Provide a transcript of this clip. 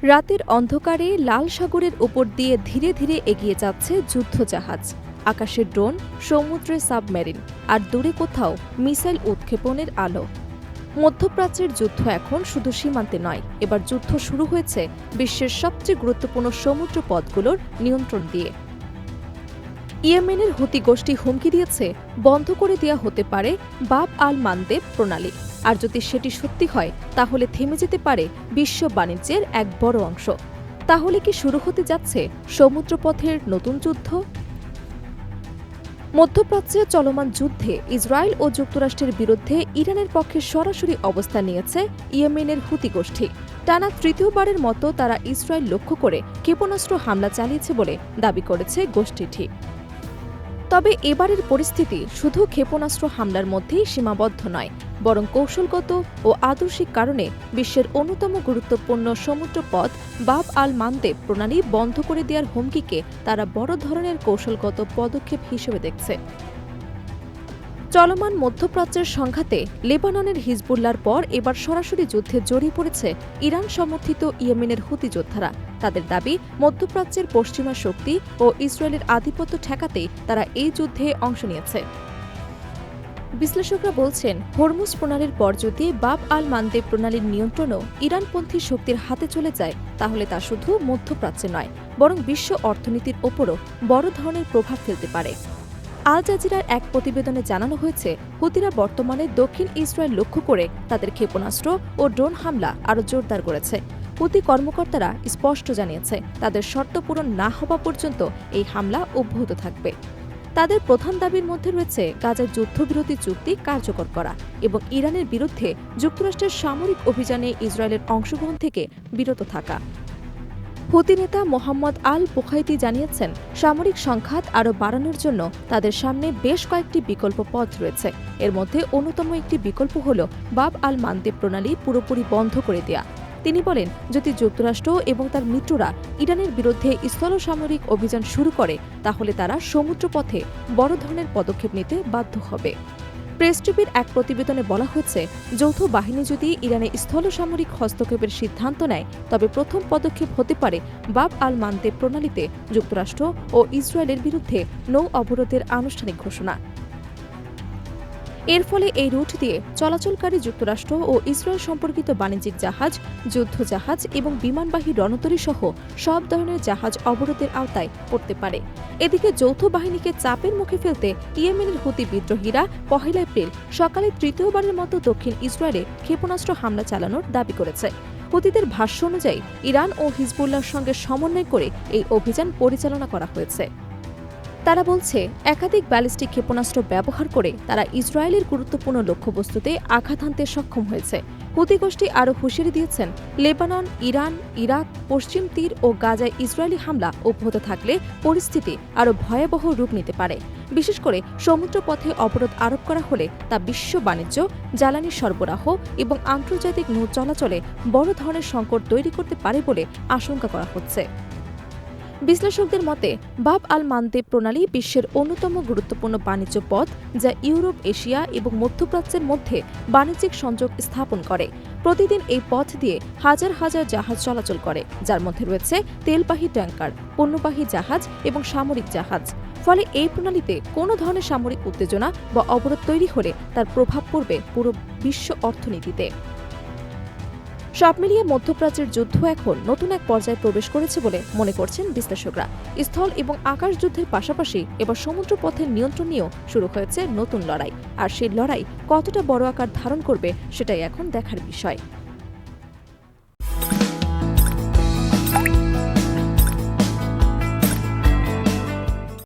রাতের অন্ধকারে লাল সাগরের উপর দিয়ে ধীরে ধীরে এগিয়ে যাচ্ছে যুদ্ধজাহাজ, আকাশের ড্রোন, সমুদ্রে সাবমেরিন, আর দূরে কোথাও মিসাইল উৎক্ষেপণের আলো। মধ্যপ্রাচ্যের যুদ্ধ এখন শুধু সীমান্তে নয়, এবার যুদ্ধ শুরু হয়েছে বিশ্বের সবচেয়ে গুরুত্বপূর্ণ সমুদ্র পথগুলোর নিয়ন্ত্রণ দিয়ে। ইয়েমেনের হুতি গোষ্ঠী হুমকি দিয়েছে বন্ধ করে দেওয়া হতে পারে বাব আল মানদেব প্রণালী, আর যদি সেটি সত্যি হয় তাহলে থেমে যেতে পারে বিশ্ব বাণিজ্যের এক বড় অংশ। তাহলে কি শুরু হতে যাচ্ছে সমুদ্রপথের নতুন যুদ্ধ? মধ্যপ্রাচ্যে চলমান যুদ্ধে ইসরায়েল ও যুক্তরাষ্ট্রের বিরুদ্ধে ইরানের পক্ষে সরাসরি অবস্থান নিয়েছে ইয়েমেনের হুতি গোষ্ঠী। টানা তৃতীয়বারের মতো তারা ইসরায়েল লক্ষ্য করে ক্ষেপণাস্ত্র হামলা চালিয়েছে বলে দাবি করেছে গোষ্ঠীটি। তবে এবারের পরিস্থিতি শুধু ক্ষেপণাস্ত্র হামলার মধ্যেই সীমাবদ্ধ নয়, বরং কৌশলগত ও আদর্শিক কারণে বিশ্বের অন্যতম গুরুত্বপূর্ণ সমুদ্রপথ বাব আল মানদেব প্রণালী বন্ধ করে দেওয়ার হুমকিকে তারা বড় ধরনের কৌশলগত পদক্ষেপ হিসেবে দেখছে। চলমান মধ্যপ্রাচ্যের সংঘাতে লেবাননের হিজবুল্লাহর পর এবার সরাসরি যুদ্ধে জড়িয়ে পড়েছে ইরান সমর্থিত ইয়েমেনের হুতি যোদ্ধারা। তাদের দাবি, মধ্যপ্রাচ্যের পশ্চিমা শক্তি ও ইসরায়েলের আধিপত্য ঠেকাতেই তারা এই যুদ্ধে অংশ নিয়েছে। বিশ্লেষকরা বলছেন, হরমুজ প্রণালীর পর যদি বাব আল মানদেব প্রণালীর নিয়ন্ত্রণও ইরানপন্থী শক্তির হাতে চলে যায়, তাহলে তা শুধু মধ্যপ্রাচ্যে নয়, বরং বিশ্ব অর্থনীতির ওপরও বড় ধরনের প্রভাব ফেলতে পারে। আল জাজিরার এক প্রতিবেদনে জানানো হয়েছে, হুতিরা বর্তমানে দক্ষিণ ইসরায়েল লক্ষ্য করে তাদের ক্ষেপণাস্ত্র ও ড্রোন হামলা আরও জোরদার করেছে। হুতি কর্মকর্তারা স্পষ্ট জানিয়েছে, তাদের শর্ত পূরণ না হওয়া পর্যন্ত এই হামলা অব্যাহত থাকবে। তাদের প্রধান দাবির মধ্যে রয়েছে গাজায় যুদ্ধবিরতি চুক্তি কার্যকর করা এবং ইরানের বিরুদ্ধে যুক্তরাষ্ট্রের সামরিক অভিযানে ইসরায়েলের অংশগ্রহণ থেকে বিরত থাকা। হুতি নেতা মোহাম্মদ আল বুখাইতি জানিয়েছেন, সামরিক সংঘাত আরও বাড়ানোর জন্য তাদের সামনে বেশ কয়েকটি বিকল্প পথ রয়েছে। এর মধ্যে অন্যতম একটি বিকল্প হল বাব আল মানদেব প্রণালী পুরোপুরি বন্ধ করে দেয়া। তিনি বলেন, যদি যুক্তরাষ্ট্র এবং তার মিত্ররা ইরানের বিরুদ্ধে স্থলসামরিক অভিযান শুরু করে, তাহলে তারা সমুদ্রপথে বড় ধরনের পদক্ষেপ নিতে বাধ্য হবে। প্রেস টিভির এক প্রতিবেদনে বলা হয়েছে, যৌথ বাহিনী যদি ইরানে স্থলসামরিক হস্তক্ষেপের সিদ্ধান্ত নেয়, তবে প্রথম পদক্ষেপ হতে পারে বাব আল মানদেব প্রণালীতে যুক্তরাষ্ট্র ও ইসরায়েলের বিরুদ্ধে নৌ অবরোধের আনুষ্ঠানিক ঘোষণা। এর ফলে এই রুট দিয়ে চলাচলকারী যুক্তরাষ্ট্র ও ইসরায়েল সম্পর্কিত বাণিজ্যিক জাহাজ, যুদ্ধজাহাজ এবং বিমানবাহী রণতরী সহ সব ধরনের জাহাজ অবরোধের আওতায় পড়তে পারে। এদিকে যৌথ বাহিনীকে চাপের মুখে ফেলতে ইয়েমেনের হুতি বিদ্রোহীরা ১ এপ্রিল সকালে তৃতীয়বারের মতো দক্ষিণ ইসরায়েলে ক্ষেপণাস্ত্র হামলা চালানোর দাবি করেছে। হুতিদের ভাষ্য অনুযায়ী ইরান ও হিজবুল্লাহর সঙ্গে সমন্বয় করে এই অভিযান পরিচালনা করা হয়েছে। তারা বলছে, একাধিক ব্যালিস্টিক ক্ষেপণাস্ত্র ব্যবহার করে তারা ইসরায়েলের গুরুত্বপূর্ণ লক্ষ্যবস্তুতে আঘাত হানতে সক্ষম হয়েছে। হুতি গোষ্ঠী আরও হুঁশিয়ারি দিয়েছেন, লেবানন, ইরান, ইরাক, পশ্চিম তীর ও গাজায় ইসরায়েলি হামলা অব্যাহত থাকলে পরিস্থিতি আরও ভয়াবহ রূপ নিতে পারে। বিশেষ করে সমুদ্রপথে অবরোধ আরোপ করা হলে তা বিশ্ব বাণিজ্য, জ্বালানি সরবরাহ এবং আন্তর্জাতিক নৌ চলাচলে বড় ধরনের সংকট তৈরি করতে পারে বলে আশঙ্কা করা হচ্ছে। বিশ্লেষকদের মতে, বাব আল মানদেব প্রণালী বিশ্বের অন্যতম গুরুত্বপূর্ণ বাণিজ্য পথ, যা ইউরোপ, এশিয়া এবং মধ্যপ্রাচ্যের মধ্যে বাণিজ্যিক সংযোগ স্থাপন করে। প্রতিদিন এই পথ দিয়ে হাজার হাজার জাহাজ চলাচল করে, যার মধ্যে রয়েছে তেলবাহী ট্যাঙ্কার, পণ্যবাহী জাহাজ এবং সামরিক জাহাজ। ফলে এই প্রণালীতে কোনো ধরনের সামরিক উত্তেজনা বা অবরোধ তৈরি হলে তার প্রভাব পড়বে পুরো বিশ্ব অর্থনীতিতে। সব মিলিয়ে মধ্যপ্রাচ্যের যুদ্ধ এখন নতুন এক পর্যায়ে প্রবেশ করেছে বলে মনে করছেন বিশ্লেষকরা। স্থল এবং আকাশ যুদ্ধের পাশাপাশি এবার সমুদ্রপথের নিয়ন্ত্রণ নিয়েও শুরু হয়েছে নতুন লড়াই, আর সেই লড়াই কতটা বড় আকার ধারণ করবে সেটাই এখন দেখার বিষয়।